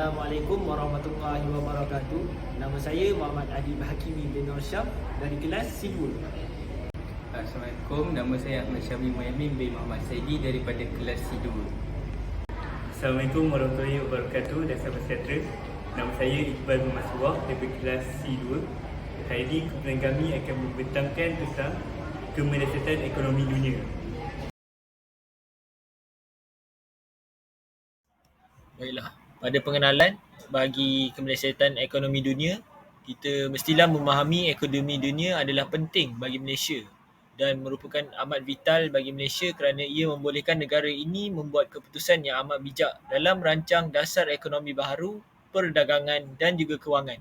Assalamualaikum warahmatullahi wabarakatuh. Nama saya Muhammad Adib Hakimi bin Nur Syam dari kelas Sidul. Assalamualaikum, nama saya Ahmad Syamil Muhammad bin Muhammad Saidi daripada kelas Sidul. Assalamualaikum warahmatullahi wabarakatuh dan sahabat sejahtera. Nama saya Iqbal Maswah daripada kelas C2. Hari ini kumpulan kami akan membentangkan tentang kemelesatan ekonomi dunia. Baiklah, pada pengenalan bagi kemelesatan ekonomi dunia, kita mestilah memahami ekonomi dunia adalah penting bagi Malaysia dan merupakan amat vital bagi Malaysia kerana ia membolehkan negara ini membuat keputusan yang amat bijak dalam merancang dasar ekonomi baharu, perdagangan dan juga kewangan.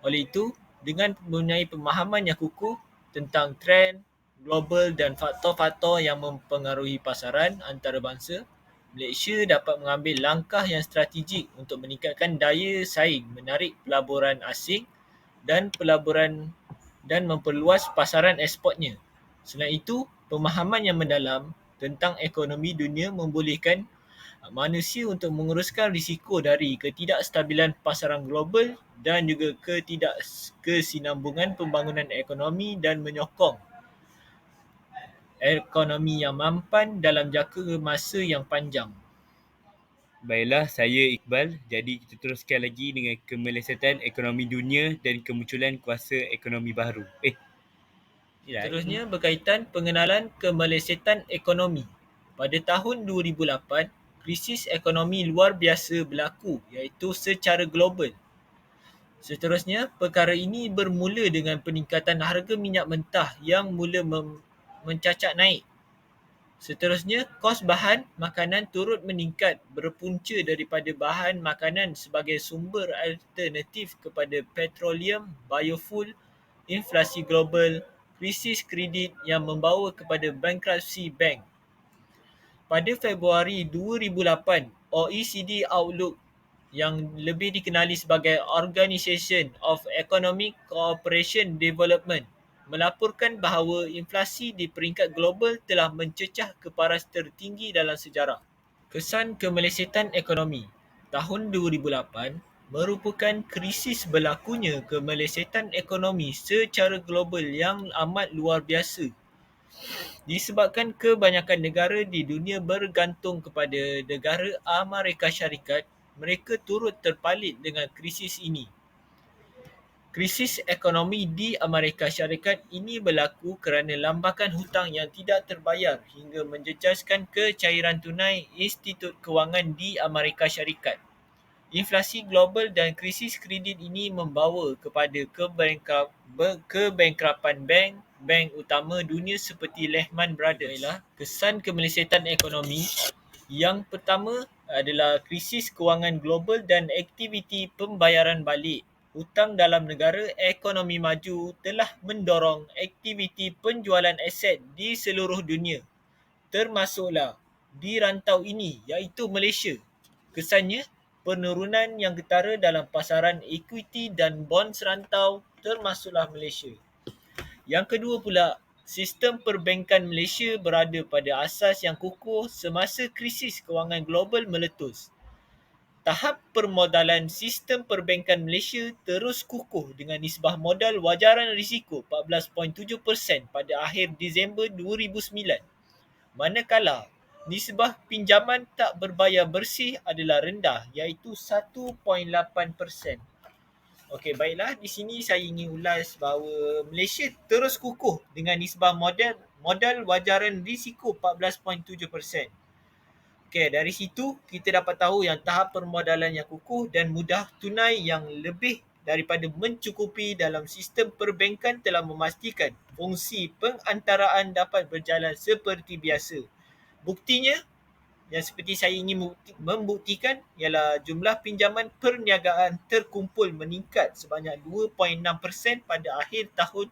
Oleh itu, dengan mempunyai pemahaman yang kukuh tentang trend global dan faktor-faktor yang mempengaruhi pasaran antarabangsa, Malaysia dapat mengambil langkah yang strategik untuk meningkatkan daya saing, menarik pelaburan asing dan memperluas pasaran eksportnya. Selain itu, pemahaman yang mendalam tentang ekonomi dunia membolehkan manusia untuk menguruskan risiko dari ketidakstabilan pasaran global dan juga ketidakkesinambungan pembangunan ekonomi dan menyokong ekonomi yang mampan dalam jangka masa yang panjang. Baiklah, saya Iqbal. Jadi kita teruskan lagi dengan kemelesatan ekonomi dunia dan kemunculan kuasa ekonomi baru. Seterusnya berkaitan pengenalan kemelesatan ekonomi. Pada tahun 2008, krisis ekonomi luar biasa berlaku iaitu secara global. Seterusnya, perkara ini bermula dengan peningkatan harga minyak mentah yang mula mencacak naik. Seterusnya, kos bahan makanan turut meningkat berpunca daripada bahan makanan sebagai sumber alternatif kepada petroleum, biofuel, inflasi global, krisis kredit yang membawa kepada bankruptcy bank. Pada Februari 2008, OECD Outlook yang lebih dikenali sebagai Organisation of Economic Cooperation Development melaporkan bahawa inflasi di peringkat global telah mencecah ke paras tertinggi dalam sejarah. Kesan kemelesatan ekonomi. Tahun 2008 merupakan krisis berlakunya kemelesatan ekonomi secara global yang amat luar biasa. Disebabkan kebanyakan negara di dunia bergantung kepada negara Amerika Syarikat, mereka turut terpalit dengan krisis ini. Krisis ekonomi di Amerika Syarikat ini berlaku kerana lambakan hutang yang tidak terbayar hingga menjejaskan kecairan tunai institut kewangan di Amerika Syarikat. Inflasi global dan krisis kredit ini membawa kepada kebankrapan bank utama dunia seperti Lehman Brothers. Kesan kemelesatan ekonomi yang pertama adalah krisis kewangan global dan aktiviti pembayaran balik hutang dalam negara ekonomi maju telah mendorong aktiviti penjualan aset di seluruh dunia, termasuklah di rantau ini iaitu Malaysia. Kesannya, penurunan yang ketara dalam pasaran equity dan bond serantau termasuklah Malaysia. Yang kedua pula, sistem perbankan Malaysia berada pada asas yang kukuh semasa krisis kewangan global meletus. Tahap permodalan sistem perbankan Malaysia terus kukuh dengan nisbah modal wajaran risiko 14.7% pada akhir Disember 2009. Manakala nisbah pinjaman tak berbayar bersih adalah rendah iaitu 1.8%. Okey, baiklah, di sini saya ingin ulas bahawa Malaysia terus kukuh dengan nisbah modal wajaran risiko 14.7%. Okey, dari situ kita dapat tahu yang tahap permodalan yang kukuh dan mudah tunai yang lebih daripada mencukupi dalam sistem perbankan telah memastikan fungsi pengantaraan dapat berjalan seperti biasa. Buktinya, yang seperti saya ingin membuktikan ialah jumlah pinjaman perniagaan terkumpul meningkat sebanyak 2.6% pada akhir tahun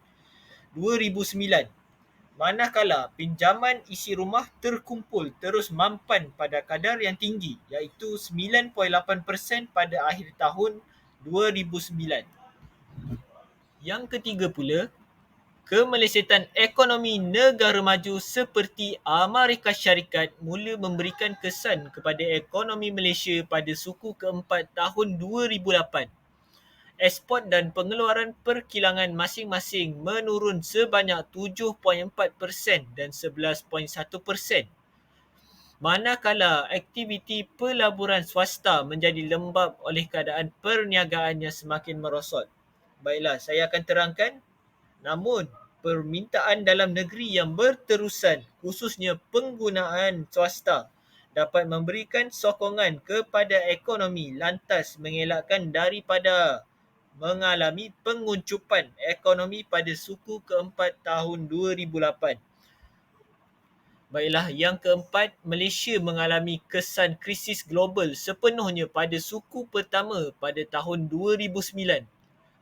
2009. Manakala pinjaman isi rumah terkumpul terus mampan pada kadar yang tinggi iaitu 9.8% pada akhir tahun 2009. Yang ketiga pula, Kemelesetan ekonomi negara maju seperti Amerika Syarikat mula memberikan kesan kepada ekonomi Malaysia pada suku keempat tahun 2008. Ekspor dan pengeluaran perkilangan masing-masing menurun sebanyak 7.4% dan 11.1%. Manakala aktiviti pelaburan swasta menjadi lembab oleh keadaan perniagaan yang semakin merosot. Baiklah, saya akan terangkan. Namun, permintaan dalam negeri yang berterusan, khususnya penggunaan swasta, dapat memberikan sokongan kepada ekonomi lantas mengelakkan daripada mengalami penguncupan ekonomi pada suku keempat tahun 2008. Baiklah, yang keempat, Malaysia mengalami kesan krisis global sepenuhnya pada suku pertama pada tahun 2009.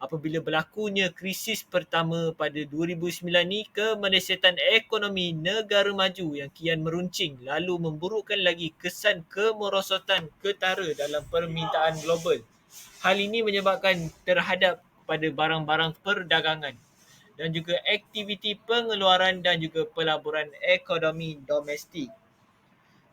Apabila berlakunya krisis pertama pada 2009 ni, kemelesetan ekonomi negara maju yang kian meruncing lalu memburukkan lagi kesan kemerosotan ketara dalam permintaan global. Hal ini menyebabkan terhadap pada barang-barang perdagangan dan juga aktiviti pengeluaran dan juga pelaburan ekonomi domestik.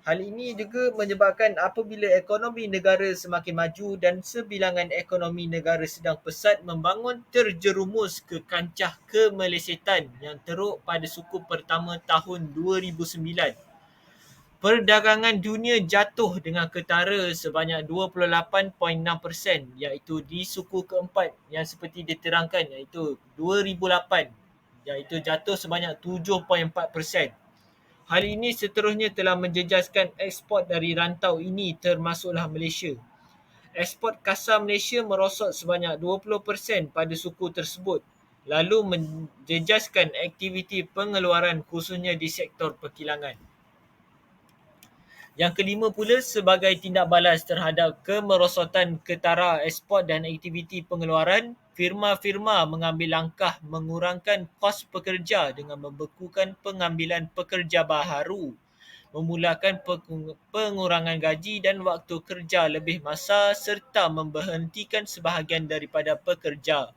Hal ini juga menyebabkan apabila ekonomi negara semakin maju dan sebilangan ekonomi negara sedang pesat membangun terjerumus ke kancah kemelesetan yang teruk pada suku pertama tahun 2009. Perdagangan dunia jatuh dengan ketara sebanyak 28.6%, iaitu di suku keempat yang seperti diterangkan, iaitu 2008, iaitu jatuh sebanyak 7.4%. Hal ini seterusnya telah menjejaskan ekspor dari rantau ini termasuklah Malaysia. Ekspor kasar Malaysia merosot sebanyak 20% pada suku tersebut, lalu menjejaskan aktiviti pengeluaran khususnya di sektor perkilangan. Yang kelima pula, sebagai tindak balas terhadap kemerosotan ketara ekspor dan aktiviti pengeluaran, firma-firma mengambil langkah mengurangkan kos pekerja dengan membekukan pengambilan pekerja baharu, memulakan pengurangan gaji dan waktu kerja lebih masa serta memberhentikan sebahagian daripada pekerja.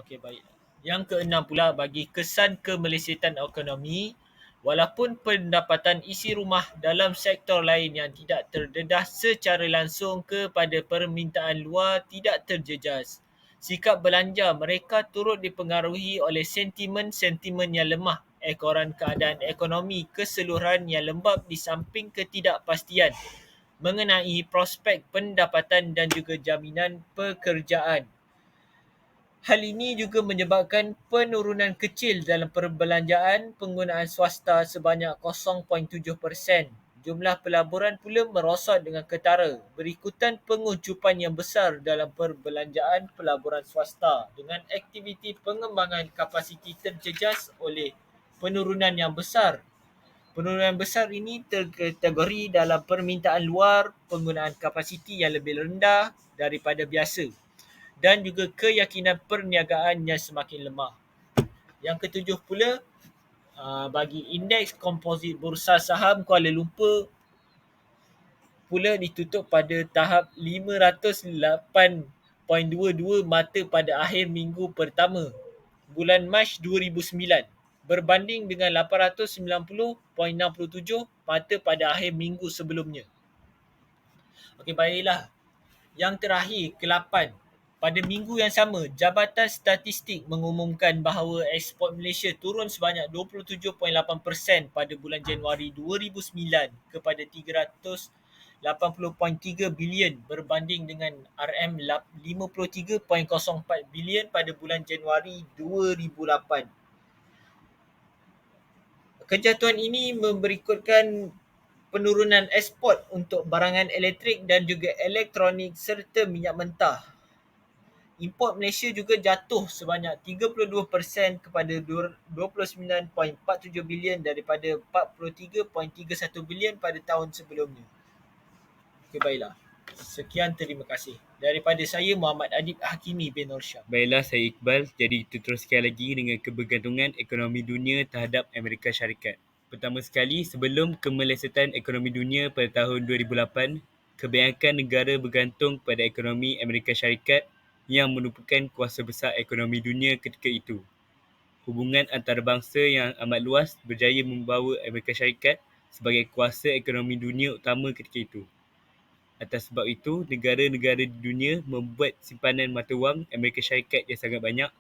Okey, baik. Yang keenam pula, bagi kesan kemelesetan ekonomi, walaupun pendapatan isi rumah dalam sektor lain yang tidak terdedah secara langsung kepada permintaan luar tidak terjejas, sikap belanja mereka turut dipengaruhi oleh sentimen-sentimen yang lemah, ekoran keadaan ekonomi keseluruhan yang lembab di samping ketidakpastian mengenai prospek pendapatan dan juga jaminan pekerjaan. Hal ini juga menyebabkan penurunan kecil dalam perbelanjaan penggunaan swasta sebanyak 0.7%. Jumlah pelaburan pula merosot dengan ketara, berikutan penguncupan yang besar dalam perbelanjaan pelaburan swasta dengan aktiviti pengembangan kapasiti terjejas oleh penurunan yang besar. Penurunan besar ini terkategori dalam permintaan luar, penggunaan kapasiti yang lebih rendah daripada biasa, dan juga keyakinan perniagaan yang semakin lemah. Yang ketujuh pula, bagi indeks komposit Bursa Saham Kuala Lumpur pula ditutup pada tahap 508.22 mata pada akhir minggu pertama bulan Mac 2009 berbanding dengan 890.67 mata pada akhir minggu sebelumnya. Okey, baiklah. Yang terakhir, ke-8. Pada minggu yang sama, Jabatan Statistik mengumumkan bahawa ekspor Malaysia turun sebanyak 27.8% pada bulan Januari 2009 kepada 380.3 bilion berbanding dengan RM53.04 bilion pada bulan Januari 2008. Kejatuhan ini berikutkan penurunan ekspor untuk barangan elektrik dan juga elektronik serta minyak mentah. Import Malaysia juga jatuh sebanyak 32% kepada 29.47 bilion daripada 43.31 bilion pada tahun sebelumnya. Okey, baiklah. Sekian, terima kasih. Daripada saya, Muhammad Adib Hakimi bin Nur Shah. Baiklah, saya Iqbal. Jadi kita teruskan lagi dengan kebergantungan ekonomi dunia terhadap Amerika Syarikat. Pertama sekali, sebelum kemelesetan ekonomi dunia pada tahun 2008, kebanyakan negara bergantung pada ekonomi Amerika Syarikat yang merupakan kuasa besar ekonomi dunia ketika itu. Hubungan antarabangsa yang amat luas berjaya membawa Amerika Syarikat sebagai kuasa ekonomi dunia utama ketika itu. Atas sebab itu, negara-negara di dunia membuat simpanan mata wang Amerika Syarikat yang sangat banyak.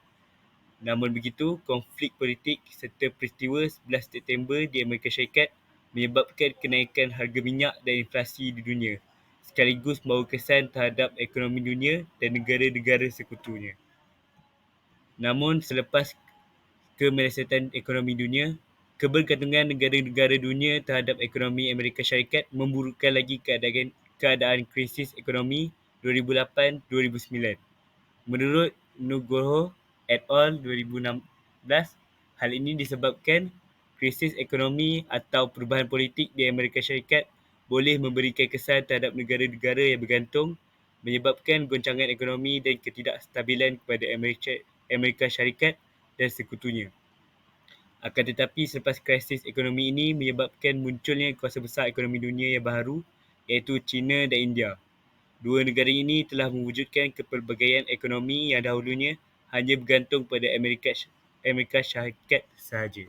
Namun begitu, konflik politik serta peristiwa 11 September di Amerika Syarikat menyebabkan kenaikan harga minyak dan inflasi di dunia, sekaligus membawa kesan terhadap ekonomi dunia dan negara-negara sekutunya. Namun, selepas kemelesetan ekonomi dunia, kebergantungan negara-negara dunia terhadap ekonomi Amerika Syarikat memburukkan lagi keadaan krisis ekonomi 2008-2009. Menurut Nugroho et al. 2016, hal ini disebabkan krisis ekonomi atau perubahan politik di Amerika Syarikat boleh memberikan kesan terhadap negara-negara yang bergantung, menyebabkan goncangan ekonomi dan ketidakstabilan kepada Amerika Syarikat dan sekutunya. Akan tetapi, selepas krisis ekonomi ini menyebabkan munculnya kuasa besar ekonomi dunia yang baru, iaitu China dan India. Dua negara ini telah mewujudkan kepelbagaian ekonomi yang dahulunya hanya bergantung pada Amerika Syarikat sahaja.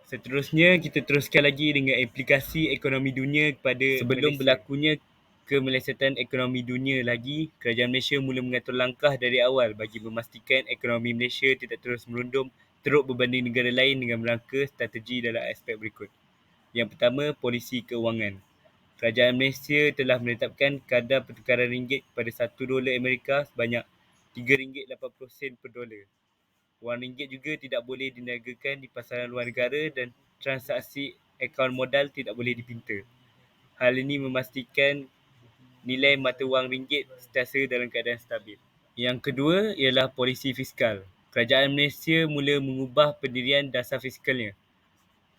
Seterusnya, kita teruskan lagi dengan implikasi ekonomi dunia kepada sebelum berlakunya kemelesetan ekonomi dunia lagi, kerajaan Malaysia mula mengatur langkah dari awal bagi memastikan ekonomi Malaysia tidak terus merundum teruk berbanding negara lain dengan merangka strategi dalam aspek berikut. Yang pertama, polisi keuangan. Kerajaan Malaysia telah menetapkan kadar pertukaran ringgit kepada $1 Amerika sebanyak RM3.80 per dolar. Wang ringgit juga tidak boleh diniagakan di pasaran luar negara dan transaksi akaun modal tidak boleh dipinta. Hal ini memastikan nilai mata wang ringgit sentiasa dalam keadaan stabil. Yang kedua ialah polisi fiskal. Kerajaan Malaysia mula mengubah pendirian dasar fiskalnya.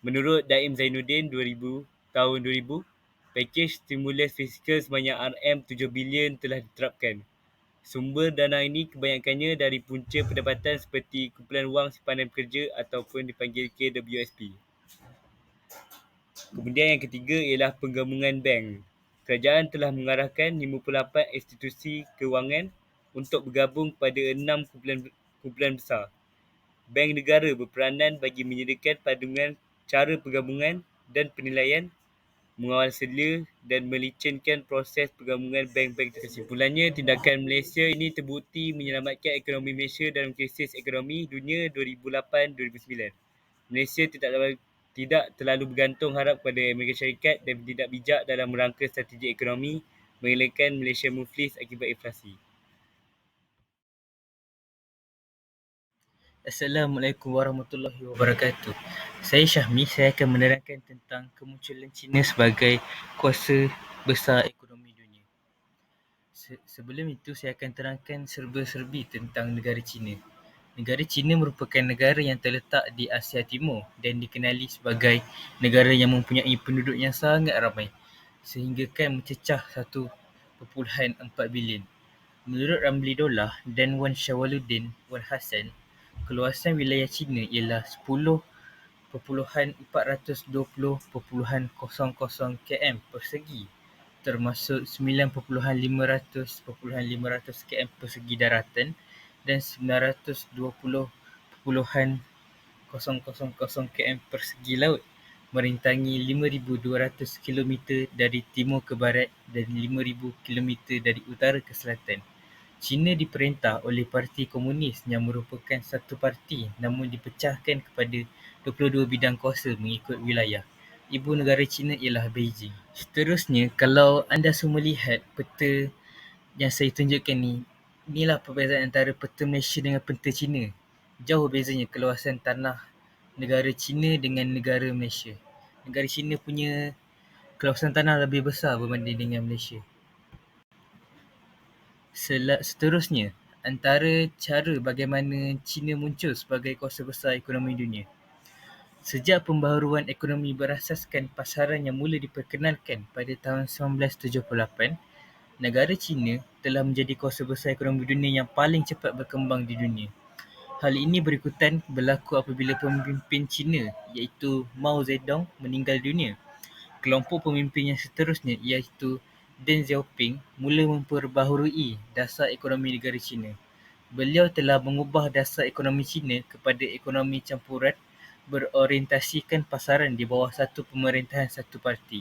Menurut Daim Zainuddin tahun 2000, pakej stimulus fiskal sebanyak RM7 bilion telah diterapkan. Sumber dana ini kebanyakannya dari punca pendapatan seperti kumpulan wang simpanan pekerja ataupun dipanggil KWSP. Kemudian yang ketiga ialah penggabungan bank. Kerajaan telah mengarahkan 58 institusi kewangan untuk bergabung pada 6 kumpulan besar. Bank negara berperanan bagi menyediakan panduan cara penggabungan dan penilaian, mengawal sedia dan melicinkan proses penggabungan bank-bank tersebut. Kesimpulannya, tindakan Malaysia ini terbukti menyelamatkan ekonomi Malaysia dalam krisis ekonomi dunia 2008-2009. Malaysia tidak terlalu bergantung harap kepada Amerika Syarikat dan tidak bijak dalam merangka strategi ekonomi, mengelakkan Malaysia muflis akibat inflasi. Assalamualaikum warahmatullahi wabarakatuh. Saya Syahmi, saya akan menerangkan tentang kemunculan China sebagai kuasa besar ekonomi dunia. Sebelum itu, saya akan terangkan serba-serbi tentang negara China. Negara China merupakan negara yang terletak di Asia Timur dan dikenali sebagai negara yang mempunyai penduduk yang sangat ramai, sehingga kan mencecah 1.4 bilion. Menurut Ramli Dollah dan Wan Syawaluddin Wan Hassan, keluasan wilayah China ialah 10.420.00 km persegi, termasuk 9.500 km persegi daratan dan 920.000 km persegi laut, merintangi 5,200 km dari timur ke barat dan 5,000 km dari utara ke selatan. China diperintah oleh Parti Komunis yang merupakan satu parti namun dipecahkan kepada 22 bidang kuasa mengikut wilayah. Ibu negara China ialah Beijing. Seterusnya, kalau anda semua lihat peta yang saya tunjukkan ni, inilah perbezaan antara peta Malaysia dengan peta China. Jauh bezanya keluasan tanah negara China dengan negara Malaysia. Negara China punya kawasan tanah lebih besar berbanding dengan Malaysia. Seterusnya, antara cara bagaimana China muncul sebagai kuasa besar ekonomi dunia. Sejak pembaharuan ekonomi berasaskan pasaran yang mula diperkenalkan pada tahun 1978, negara China telah menjadi kuasa besar ekonomi dunia yang paling cepat berkembang di dunia. Hal ini berikutan berlaku apabila pemimpin China iaitu Mao Zedong meninggal dunia. Kelompok pemimpin yang seterusnya iaitu Deng Xiaoping mula memperbaharui dasar ekonomi negara China. Beliau telah mengubah dasar ekonomi China kepada ekonomi campuran berorientasikan pasaran di bawah satu pemerintahan satu parti.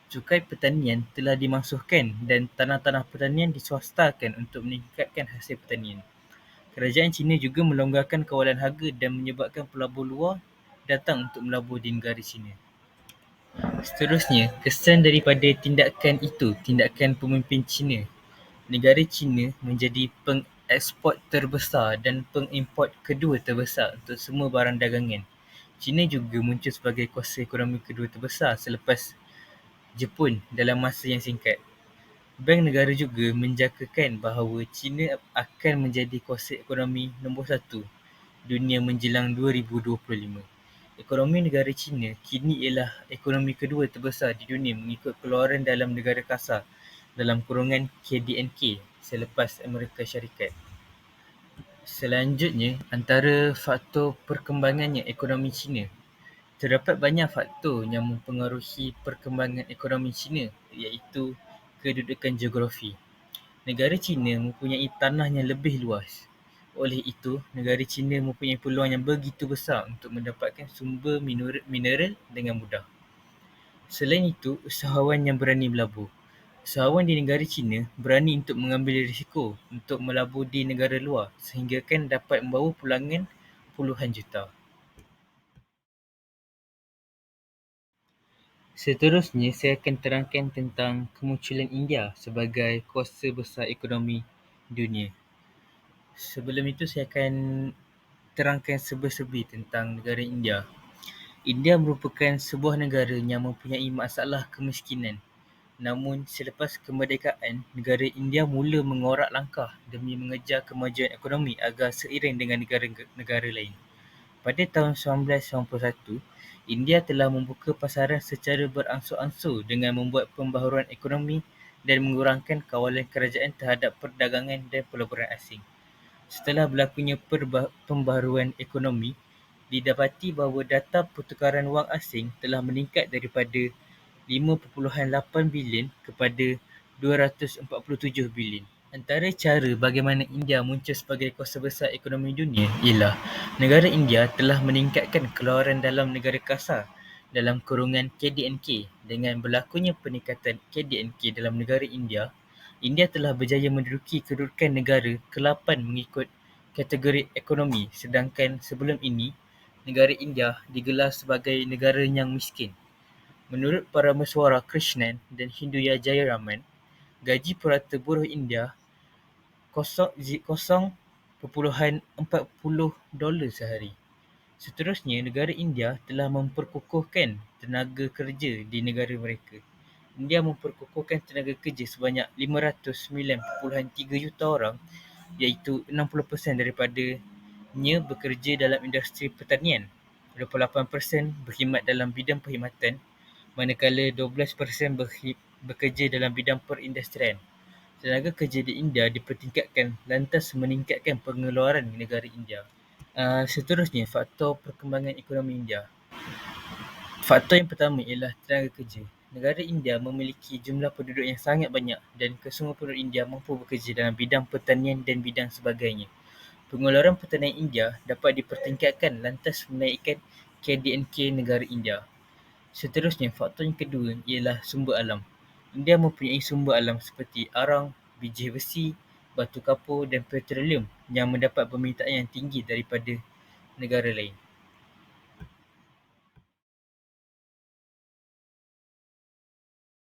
Cukai pertanian telah dimansuhkan dan tanah-tanah pertanian diswastakan untuk meningkatkan hasil pertanian. Kerajaan China juga melonggarkan kawalan harga dan menyebabkan pelabur luar datang untuk melabur di negara China. Seterusnya, kesan daripada tindakan itu, tindakan pemimpin China. Negara China menjadi pengeksport terbesar dan pengimport kedua terbesar untuk semua barang dagangan. China juga muncul sebagai kuasa ekonomi kedua terbesar selepas Jepun dalam masa yang singkat. Bank negara juga menjangkakan bahawa China akan menjadi kuasa ekonomi nombor 1 dunia menjelang 2025. Ekonomi negara China kini ialah ekonomi kedua terbesar di dunia mengikut keluaran dalam negara kasar dalam kurungan KDNK selepas Amerika Syarikat. Selanjutnya, antara faktor perkembangannya ekonomi China. Terdapat banyak faktor yang mempengaruhi perkembangan ekonomi China, iaitu kedudukan geografi. Negara China mempunyai tanah yang lebih luas. Oleh itu, negara China mempunyai peluang yang begitu besar untuk mendapatkan sumber mineral dengan mudah. Selain itu, usahawan yang berani melabur. Usahawan di negara China berani untuk mengambil risiko untuk melabur di negara luar sehingga kan dapat membawa pulangan puluhan juta. Seterusnya, saya akan terangkan tentang kemunculan India sebagai kuasa besar ekonomi dunia. Sebelum itu, saya akan terangkan serba-serbi tentang negara India. India merupakan sebuah negara yang mempunyai masalah kemiskinan. Namun, selepas kemerdekaan, negara India mula mengorak langkah demi mengejar kemajuan ekonomi agar seiring dengan negara-negara lain. Pada tahun 1991, India telah membuka pasaran secara beransur-ansur dengan membuat pembaharuan ekonomi dan mengurangkan kawalan kerajaan terhadap perdagangan dan pelaburan asing. Setelah berlakunya pembaharuan ekonomi, didapati bahawa data pertukaran wang asing telah meningkat daripada 5.8 bilion kepada 247 bilion. Antara cara bagaimana India muncul sebagai kuasa besar ekonomi dunia ialah negara India telah meningkatkan keluaran dalam negara kasar dalam kurungan KDNK. Dengan berlakunya peningkatan KDNK dalam negara India, India telah berjaya menduduki kedudukan negara ke-8 mengikut kategori ekonomi, sedangkan sebelum ini, negara India digelar sebagai negara yang miskin. Menurut para mesyuarat Krishnan dan Hinduya Jayaraman, gaji purata buruh India $0.40 sehari. Seterusnya, negara India telah memperkukuhkan tenaga kerja di negara mereka. India memperkukuhkan tenaga kerja sebanyak 509.3 juta orang, iaitu 60% daripadanya bekerja dalam industri pertanian, 28% berkhidmat dalam bidang perkhidmatan, manakala 12% bekerja dalam bidang perindustrian. Tenaga kerja di India dipertingkatkan lantas meningkatkan pengeluaran negara India. Seterusnya, faktor perkembangan ekonomi India. Faktor yang pertama ialah tenaga kerja. Negara India memiliki jumlah penduduk yang sangat banyak dan kesemua penduduk India mampu bekerja dalam bidang pertanian dan bidang sebagainya. Pengeluaran pertanian India dapat dipertingkatkan lantas menaikkan KDNK negara India. Seterusnya, faktor yang kedua ialah sumber alam. India mempunyai sumber alam seperti arang, biji besi, batu kapur dan petroleum yang mendapat permintaan yang tinggi daripada negara lain.